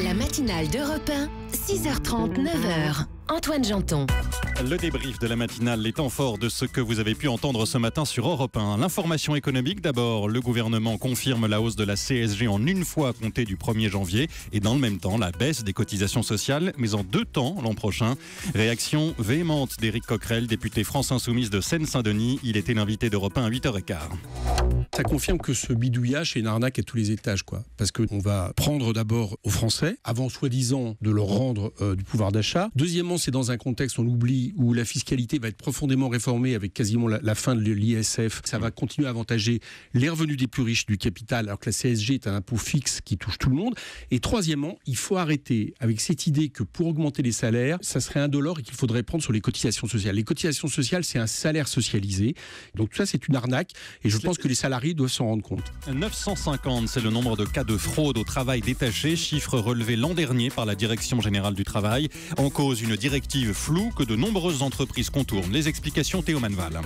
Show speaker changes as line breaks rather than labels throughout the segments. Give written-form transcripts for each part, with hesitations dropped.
La matinale d'Europe 1, 6h30, 9h. Antoine Janton.
Le débrief de la matinale, les temps forts de ce que vous avez pu entendre ce matin sur Europe 1. L'information économique d'abord, le gouvernement confirme la hausse de la CSG en une fois comptée du 1er janvier et dans le même temps la baisse des cotisations sociales, mais en 2 temps l'an prochain. Réaction véhémente d'Éric Coquerel, député France Insoumise de Seine-Saint-Denis. Il était l'invité d'Europe 1 à 8h15.
Ça confirme que ce bidouillage est une arnaque à tous les étages, parce qu'on va prendre d'abord aux Français, avant soi-disant de leur rendre du pouvoir d'achat. Deuxièmement, c'est dans un contexte, on l'oublie, où la fiscalité va être profondément réformée avec quasiment la fin de l'ISF. Ça va continuer à avantager les revenus des plus riches du capital, alors que la CSG est un impôt fixe qui touche tout le monde. Et troisièmement, il faut arrêter avec cette idée que pour augmenter les salaires, ça serait indolore et qu'il faudrait prendre sur les cotisations sociales. Les cotisations sociales, c'est un salaire socialisé. Donc tout ça, c'est une arnaque. Et je pense que les salariés doivent s'en rendre compte.
950, c'est le nombre de cas de fraude au travail détaché, chiffre relevé l'an dernier par la Direction générale du travail. En cause, une directive floue que de nombreuses entreprises contournent. Les explications, Théo Manval.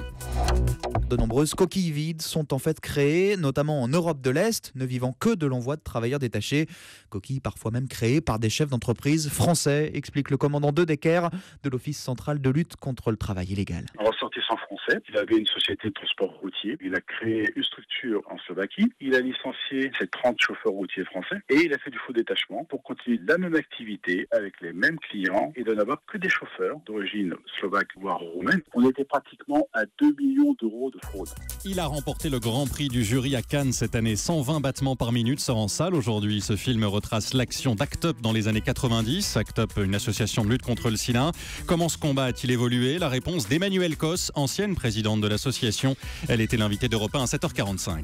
De nombreuses coquilles vides sont en fait créées, notamment en Europe de l'Est, ne vivant que de l'envoi de travailleurs détachés. Coquilles parfois même créées par des chefs d'entreprise français, explique le commandant de Decker de l'Office central de lutte contre le travail illégal.
Un ressortissant français, il avait une société de transport routier, il a créé une structure en Slovaquie, il a licencié ses 30 chauffeurs routiers français et il a fait du faux détachement pour continuer la même activité avec les mêmes clients et de n'avoir que des chauffeurs d'origine slovaque voire roumaine. On était pratiquement à 2 millions d'euros de fraude.
Il a remporté le grand prix du jury à Cannes cette année. 120 battements par minute sort en salle aujourd'hui. Ce film retrace l'action d'Act Up dans les années 90. Act Up, une association de lutte contre le sida. Comment ce combat a-t-il évolué? La réponse d'Emmanuelle Cos, ancienne présidente de l'association. Elle était l'invitée d'Europe 1 à 7h45.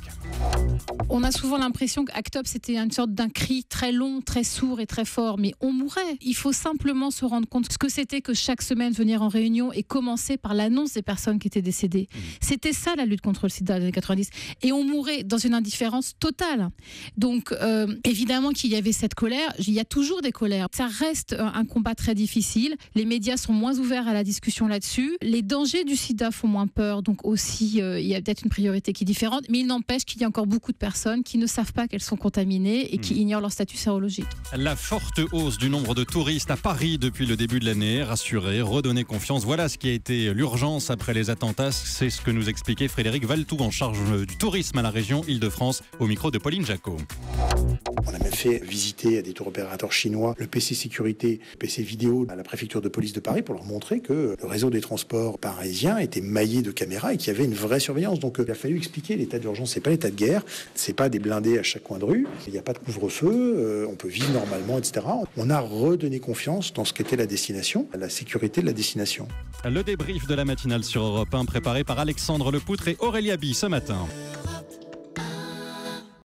On a souvent l'impression qu'Act Up, c'était une sorte d'un cri très long, très sourd et très fort, mais on mourrait. Il faut simplement se rendre compte ce que c'était que chaque semaine venir en réunion et commencer par l'annonce des personnes qui étaient décédées. C'était ça la lutte contre le sida dans les années 90. Et on mourait dans une indifférence totale. Donc évidemment qu'il y avait cette colère, il y a toujours des colères. Ça reste un combat très difficile. Les médias sont moins ouverts à la discussion là-dessus. Les dangers du sida font moins peur, donc aussi il y a peut-être une priorité qui est différente, mais il n'empêche qu'il y a encore beaucoup de personnes qui ne savent pas qu'elles sont contaminées et qui ignorent leur statut sérologique.
La forte hausse du nombre de touristes à Paris depuis le début de l'année, rassurer, redonner confiance. Voilà ce qui a été l'urgence après les attentats. C'est ce que nous expliquait Frédéric Valtou en charge du tourisme à la région Île-de-France au micro de Pauline Jacot.
On a même fait visiter à des tours opérateurs chinois le PC sécurité, le PC vidéo à la préfecture de police de Paris pour leur montrer que le réseau des transports parisiens était maillé de caméras et qu'il y avait une vraie surveillance. Donc il a fallu expliquer l'état d'urgence, c'est pas l'état de guerre, c'est pas des blindés à chaque coin de rue, il n'y a pas de couvre-feu, on peut vivre normalement, etc. On a redonné confiance dans ce qu'était la destination, la sécurité de la destination.
Le débrief de la matinale sur Europe 1 préparé par Alexandre Lepoutre et Aurélia Bi ce matin.